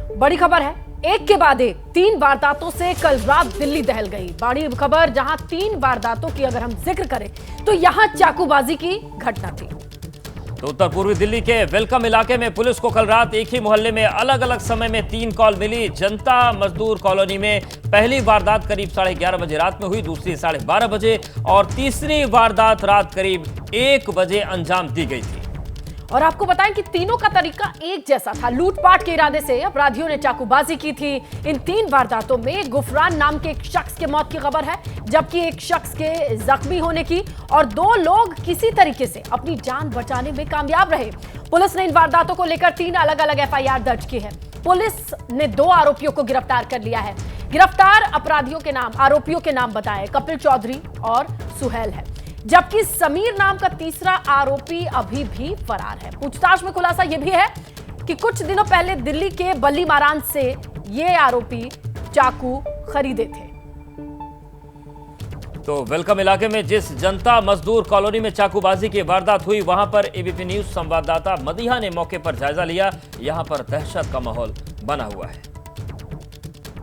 बड़ी खबर है, एक के बाद एक 3 वारदातों से कल रात दिल्ली दहल गई। बड़ी खबर, जहां 3 वारदातों की अगर हम जिक्र करें तो यहां चाकूबाजी की घटना थी। तो उत्तर पूर्वी दिल्ली के वेलकम इलाके में पुलिस को कल रात एक ही मोहल्ले में अलग अलग समय में 3 कॉल मिली। जनता मजदूर कॉलोनी में पहली वारदात करीब 11:30 बजे रात में हुई, दूसरी 12:30 बजे और तीसरी वारदात रात करीब 1 बजे अंजाम दी गई थी। और आपको बताएं कि तीनों का तरीका एक जैसा था। लूटपाट के इरादे से अपराधियों ने चाकूबाजी की थी। इन 3 वारदातों में गुफरान नाम के एक शख्स के मौत की खबर है, जबकि एक शख्स के जख्मी होने की और 2 लोग किसी तरीके से अपनी जान बचाने में कामयाब रहे। पुलिस ने इन वारदातों को लेकर 3 अलग अलग FIR दर्ज की है। पुलिस ने 2 आरोपियों को गिरफ्तार कर लिया है। गिरफ्तार आरोपियों के नाम बताए कपिल चौधरी और सुहेल है, जबकि समीर नाम का तीसरा आरोपी अभी भी फरार है। पूछताछ में खुलासा यह भी है कि कुछ दिनों पहले दिल्ली के बल्ली मारान से ये आरोपी चाकू खरीदे थे। तो वेलकम इलाके में जिस जनता मजदूर कॉलोनी में चाकूबाजी की वारदात हुई, वहां पर ABP न्यूज संवाददाता मदीहा ने मौके पर जायजा लिया। यहां पर दहशत का माहौल बना हुआ है।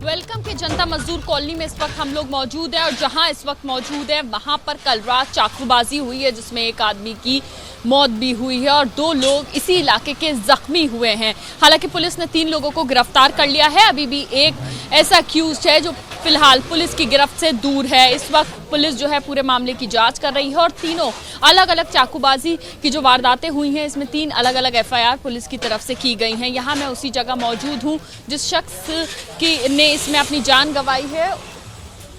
वेलकम के जनता मजदूर कॉलोनी में इस वक्त हम लोग मौजूद हैं और जहां इस वक्त मौजूद है वहां पर कल रात चाकूबाजी हुई है, जिसमें एक आदमी की मौत भी हुई है और 2 लोग इसी इलाके के जख्मी हुए हैं। हालांकि पुलिस ने 3 लोगों को गिरफ्तार कर लिया है। अभी भी एक ऐसा अक्यूज्ड है जो फिलहाल पुलिस की गिरफ्त से दूर है। इस वक्त पुलिस जो है पूरे मामले की जांच कर रही है और तीनों अलग अलग चाकूबाजी की जो वारदातें हुई हैं, इसमें 3 अलग अलग FIR पुलिस की तरफ से की गई हैं। यहाँ मैं उसी जगह मौजूद हूँ जिस शख्स ने इसमें अपनी जान गंवाई है,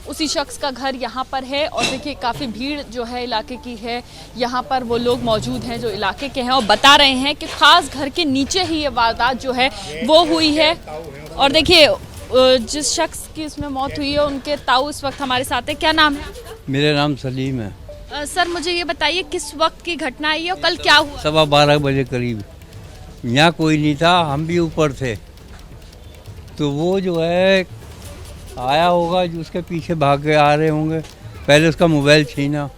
उसी शख्स का घर यहाँ पर है। और देखिए काफ़ी भीड़ जो है इलाके की है, यहाँ पर वो लोग मौजूद हैं जो इलाके के हैं और बता रहे हैं कि खास घर के नीचे ही ये वारदात जो है वो हुई है। और देखिए जिस शख्स की इसमें मौत हुई है उनके ताऊ इस वक्त हमारे साथ है। क्या नाम है आपका? मेरा नाम सलीम है। सर मुझे ये बताइए किस वक्त की घटना है और कल क्या हुआ? 12:15 बजे करीब। यहाँ कोई नहीं था, हम भी ऊपर थे, तो वो जो है आया होगा, जो उसके पीछे भाग के आ रहे होंगे। पहले उसका मोबाइल छीना,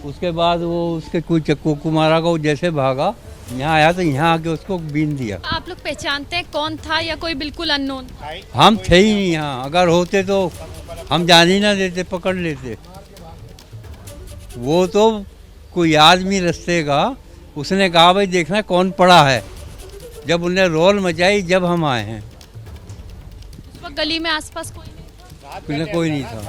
उसके बाद वो उसके कोई चक्कू मारा का, वो जैसे भागा यहाँ आया तो यहाँ आके उसको बीन दिया। आप लोग पहचानते हैं कौन था या कोई बिल्कुल अननोन? हम थे ही नहीं यहाँ, अगर होते तो हम जान ही ना देते, पकड़ लेते। वो तो कोई आदमी रास्ते का, उसने कहा भाई देखना कौन पड़ा है। जब उन्हें रोल मचाई, जब हम आए हैं उस वक्त गली में आसपास कोई नहीं था।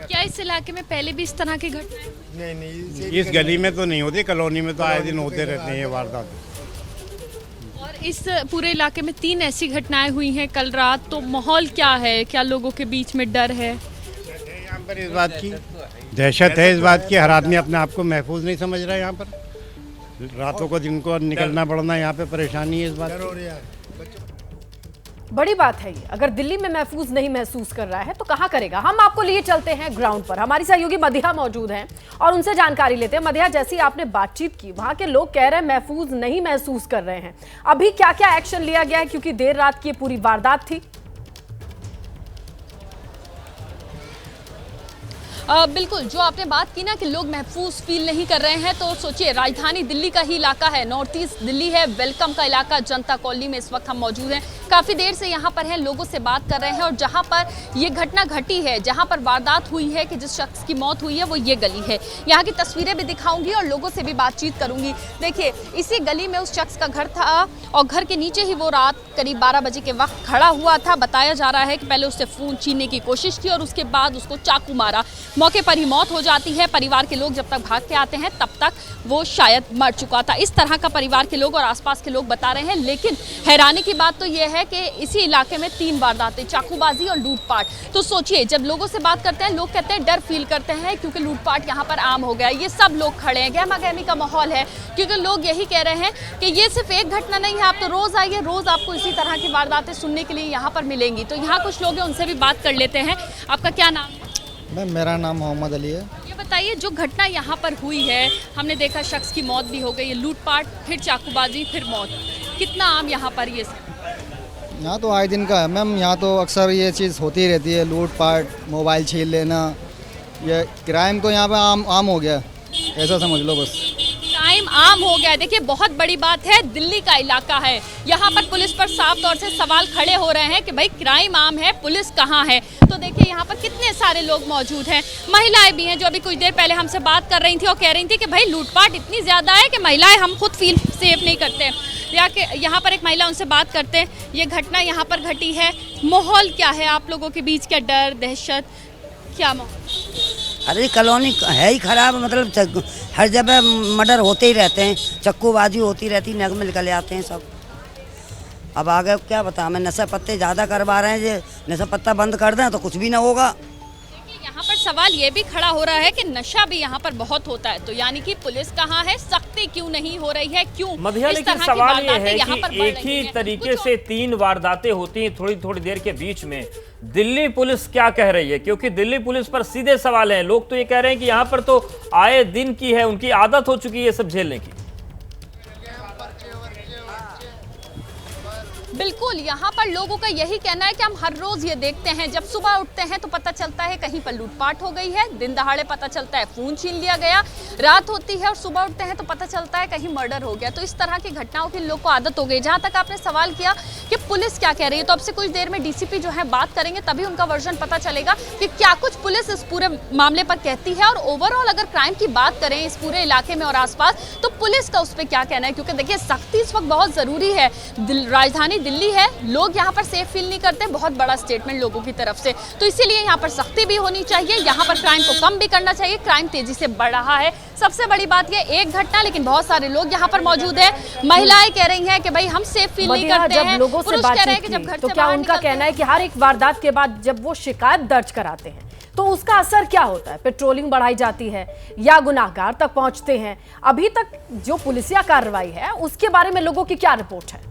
क्या इस इलाके में पहले भी इस तरह की घटनाएं? नहीं, इस गली में तो नहीं होती, कॉलोनी में तो आए दिन होते रहते हैं ये वारदात। और इस पूरे इलाके में 3 ऐसी घटनाएं हुई हैं कल रात, तो माहौल क्या है? क्या लोगों के बीच में डर है? यहाँ पर इस बात की दहशत है, इस बात की हर आदमी अपने आप को महफूज नहीं समझ रहा है। यहाँ पर रातों को दिन को निकलना पड़ना, यहाँ पे परेशानी है इस बात की। बड़ी बात है ये। अगर दिल्ली में महफूज नहीं महसूस कर रहा है तो कहां करेगा। हम आपको लिए चलते हैं ग्राउंड पर। हमारी सहयोगी मदीहा मौजूद हैं और उनसे जानकारी लेते हैं। मदीहा, जैसी आपने बातचीत की, वहां के लोग कह रहे हैं महफूज नहीं महसूस कर रहे हैं। अभी क्या क्या एक्शन लिया गया है, क्योंकि देर रात की पूरी वारदात थी? बिल्कुल, जो आपने बात की ना कि लोग महफूज फील नहीं कर रहे हैं, तो सोचिए राजधानी दिल्ली का ही इलाका है, नॉर्थ ईस्ट दिल्ली है, वेलकम का इलाका, जनता कॉलोनी में इस वक्त हम मौजूद हैं। काफ़ी देर से यहाँ पर हैं, लोगों से बात कर रहे हैं। और जहाँ पर ये घटना घटी है, जहाँ पर वारदात हुई है कि जिस शख्स की मौत हुई है, वो ये गली है। यहाँ की तस्वीरें भी दिखाऊंगी और लोगों से भी बातचीत करूंगी। देखिए इसी गली में उस शख्स का घर था और घर के नीचे ही वो रात करीब 12 बजे के वक्त खड़ा हुआ था। बताया जा रहा है कि पहले उससे फ़ोन छीनने की कोशिश की और उसके बाद उसको चाकू मारा। मौके पर ही मौत हो जाती है। परिवार के लोग जब तक भाग के आते हैं तब तक वो शायद मर चुका था। इस तरह का परिवार के लोग और आसपास के लोग बता रहे हैं। लेकिन हैरानी की बात तो यह है कि इसी इलाके में 3 वारदातें, चाकूबाजी और लूटपाट। तो सोचिए, जब लोगों से बात करते हैं, लोग कहते हैं डर फील करते हैं क्योंकि लूटपाट यहाँ पर आम हो गया। ये सब लोग खड़े हैं, गहमा-गहमी का माहौल है, क्योंकि लोग यही कह रहे हैं कि ये सिर्फ एक घटना नहीं है, आप तो रोज आइए, रोज आपको इसी तरह की वारदातें सुनने के लिए यहाँ पर मिलेंगी। तो यहाँ कुछ लोग हैं, उनसे भी बात कर लेते हैं। आपका क्या नाम है? मैम मेरा नाम मोहम्मद अली है। ये बताइए, जो घटना यहाँ पर हुई है, हमने देखा शख्स की मौत भी हो गई है, लूटपाट, फिर चाकूबाजी, फिर मौत, कितना आम यहाँ पर ये सब? यहाँ तो आए दिन का है मैम, यहाँ तो अक्सर ये चीज़ होती रहती है, लूटपाट, मोबाइल छीन लेना, ये क्राइम तो यहाँ पे आम हो गया, ऐसा समझ लो बस। क्राइम क्राइम आम हो गया है। देखिए बहुत बड़ी बात है, दिल्ली का इलाका है, यहाँ पर पुलिस पर साफ तौर से सवाल खड़े हो रहे हैं कि भाई क्राइम आम है, पुलिस कहाँ है। तो देखिए यहाँ पर कितने सारे लोग मौजूद हैं, महिलाएं भी हैं जो अभी कुछ देर पहले हमसे बात कर रही थी और कह रही थी कि भाई लूटपाट इतनी ज़्यादा है कि महिलाएं हम खुद फील सेफ नहीं करते। यहाँ पर एक महिला, उनसे बात करते हैं। ये घटना यहाँ पर घटी है, माहौल क्या है आप लोगों के बीच? क्या डर, दहशत, क्या माहौल? अरे कॉलोनी है ही खराब, मतलब हर जगह मर्डर होते ही रहते हैं, चक्कूबाजी होती रहती, नग में निकल आते हैं सब। अब आगे क्या बता, मैं नशा पत्ते ज़्यादा करवा रहे हैं, नशा पत्ता बंद कर दें तो कुछ भी ना होगा। यहाँ पर सवाल ये भी खड़ा हो रहा है कि नशा भी यहाँ पर बहुत होता है, तो यानी कि पुलिस कहाँ है, सख्ती क्यों नहीं हो रही है, क्यों मधिया? इस लेकिन तरह की सवाल ये वारदातें है यहाँ पर कि बढ़ एक रही ही हैं? तरीके से 3 वारदातें होती हैं थोड़ी थोड़ी देर के बीच में। दिल्ली पुलिस क्या कह रही है? क्योंकि दिल्ली पुलिस पर सीधे सवाल हैं। लोग तो ये कह रहे हैं कि यहाँ पर तो आए दिन की है, उनकी आदत हो चुकी है ये सब झेलने की। बिल्कुल, यहाँ पर लोगों का यही कहना है कि हम हर रोज ये देखते हैं, जब सुबह उठते हैं तो पता चलता है कहीं पर लूटपाट हो गई है, दिन दहाड़े पता चलता है फोन छीन लिया गया, रात होती है और सुबह उठते हैं तो पता चलता है कहीं मर्डर हो गया। तो इस तरह की घटनाओं की लोग को आदत हो गई। जहाँ तक आपने सवाल किया कि पुलिस क्या कह रही है, तो अब से कुछ देर में डीसीपी जो है बात करेंगे, तभी उनका वर्जन पता चलेगा कि क्या कुछ पुलिस इस पूरे मामले पर कहती है। और ओवरऑल अगर क्राइम की बात करें इस पूरे इलाके में और आसपास, तो पुलिस का उस पर क्या कहना है, क्योंकि देखिए सख्ती इस वक्त बहुत जरूरी है। राजधानी दिल्ली है, लोग यहाँ पर सेफ फील नहीं करते, बहुत बड़ा स्टेटमेंट लोगों की तरफ से, तो इसीलिए यहाँ पर सख्ती भी होनी चाहिए, यहाँ पर क्राइम को कम भी करना चाहिए। क्राइम तेजी से बढ़ रहा है, सबसे बड़ी बात ये एक घटना, लेकिन बहुत सारे लोग यहाँ पर मौजूद हैं। महिलाएं कह रही हैं कि भाई हम सेफ फील नहीं करते हैं, लोगों से बातचीत की तो क्या उनका कहना है कि हर एक वारदात के बाद जब वो शिकायत दर्ज कराते हैं तो उसका असर क्या होता है? पेट्रोलिंग बढ़ाई जाती है या गुनाहगार तक पहुंचते हैं? अभी तक जो पुलिसिया कार्रवाई है उसके बारे में लोगों की क्या रिपोर्ट है?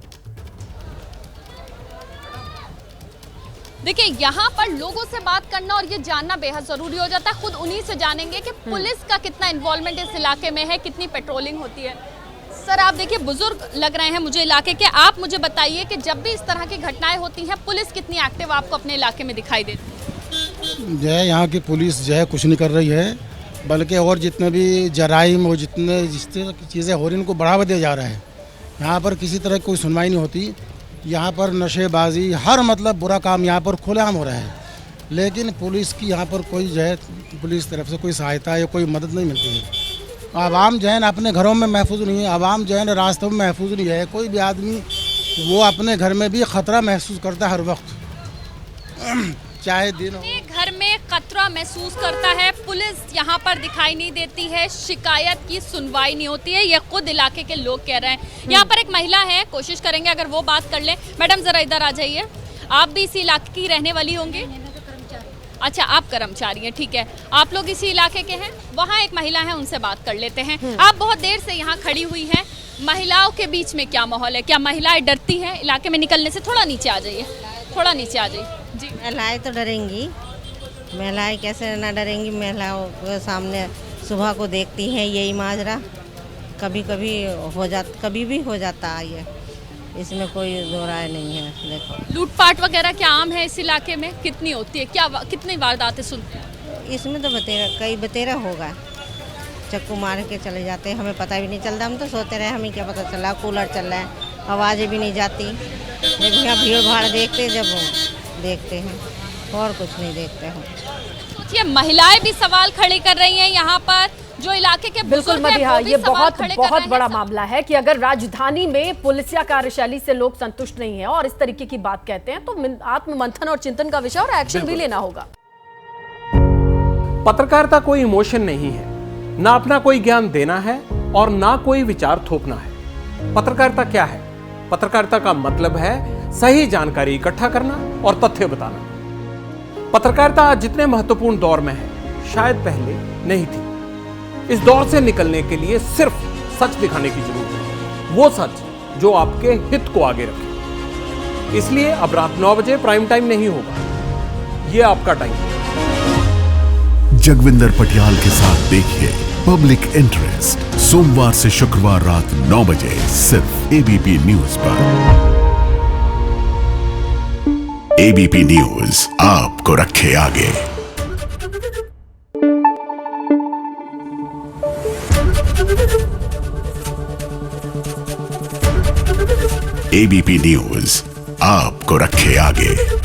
देखिए यहाँ पर लोगों से बात करना और ये जानना बेहद जरूरी हो जाता है। खुद उन्हीं से जानेंगे कि पुलिस का कितना इन्वॉल्वमेंट इस इलाके में है, कितनी पेट्रोलिंग होती है। सर आप देखिए बुजुर्ग लग रहे हैं मुझे इलाके के, आप मुझे बताइए कि जब भी इस तरह की घटनाएं होती हैं पुलिस कितनी एक्टिव आपको अपने इलाके में दिखाई देती है? जो है यहाँ की पुलिस जो है कुछ नहीं कर रही है, बल्कि और जितने भी जराइम और जिस तरह की चीज़ें हो रही हैं उनको बढ़ावा दिया जा रहा है। यहाँ पर किसी तरह की कोई सुनवाई नहीं होती। यहाँ पर नशेबाजी, हर मतलब बुरा काम यहाँ पर खुलेआम हो रहा है, लेकिन पुलिस की यहाँ पर कोई जो है पुलिस तरफ से कोई सहायता या कोई मदद नहीं मिलती है। आवाम जो है ना अपने घरों में महफूज नहीं है, आवाम जो है ना रास्तों में महफूज नहीं है। कोई भी आदमी वो अपने घर में भी ख़तरा महसूस करता है हर वक्त, चाहे दिन हो। घर में खतरा महसूस करता है, पुलिस यहाँ पर दिखाई नहीं देती है, शिकायत की सुनवाई नहीं होती है, ये खुद इलाके के लोग कह रहे हैं। यहाँ पर एक महिला है, कोशिश करेंगे अगर वो बात कर लें। मैडम जरा इधर आ जाइए, आप भी इसी इलाके की रहने वाली होंगी? अच्छा आप कर्मचारी हैं, ठीक है। आप लोग इसी इलाके के हैं? वहाँ एक महिला है, उनसे बात कर लेते हैं। आप बहुत देर से यहाँ खड़ी हुई हैं, महिलाओं के बीच में क्या माहौल है? क्या महिलाएं डरती हैं इलाके में निकलने से? थोड़ा नीचे आ जाइए, थोड़ा नीचे आ जाइए जी। महिलाएं तो डरेंगी, महिलाएं कैसे ना डरेंगी? महिलाओं के सामने सुबह को देखती हैं यही माजरा, कभी कभी कभी भी हो जाता है ये, इसमें कोई दो राय नहीं है। देखो लूटपाट वगैरह क्या आम है इस इलाके में? कितनी होती है, क्या कितनी वारदातें सुनते हैं? इसमें तो कई बतेरा होगा, चक्कू मार के चले जाते हैं, हमें पता भी नहीं चलता, हम तो सोते रहे, हमें क्या पता चला, कूलर चल रहा है, आवाज़ें भी नहीं जाती। जब यहाँ भीड़ भाड़ देखते हैं और कुछ नहीं देखते हैं। ये महिलाएं भी सवाल खड़े कर रही हैं यहाँ पर, जो इलाके के बिल्कुल मधिया, ये बहुत बड़ा मामला है कि अगर राजधानी में पुलिसिया कार्यशैली से लोग संतुष्ट नहीं है और इस तरीके की बात कहते हैं तो आत्ममंथन और चिंतन का विषय और एक्शन भी लेना होगा। पत्रकारिता कोई इमोशन नहीं है, ना अपना कोई ज्ञान देना है और ना कोई विचार थोपना है। पत्रकारिता क्या है? पत्रकारिता का मतलब है सही जानकारी इकट्ठा करना और तथ्य बताना। पत्रकारिता आज जितने महत्वपूर्ण दौर में है, शायद पहले नहीं थी। इस दौर से निकलने के लिए सिर्फ सच दिखाने की जरूरत है, वो सच जो आपके हित को आगे रखे। इसलिए अब रात 9 बजे प्राइम टाइम नहीं होगा, ये आपका टाइम है। जगविंदर पटियाल के साथ देखिए पब्लिक इंटरेस्ट, सोमवार से शुक्रवार रात 9 बजे सिर्फ एबीपी न्यूज पर। एबीपी न्यूज आपको रखे आगे। एबीपी न्यूज आपको रखे आगे।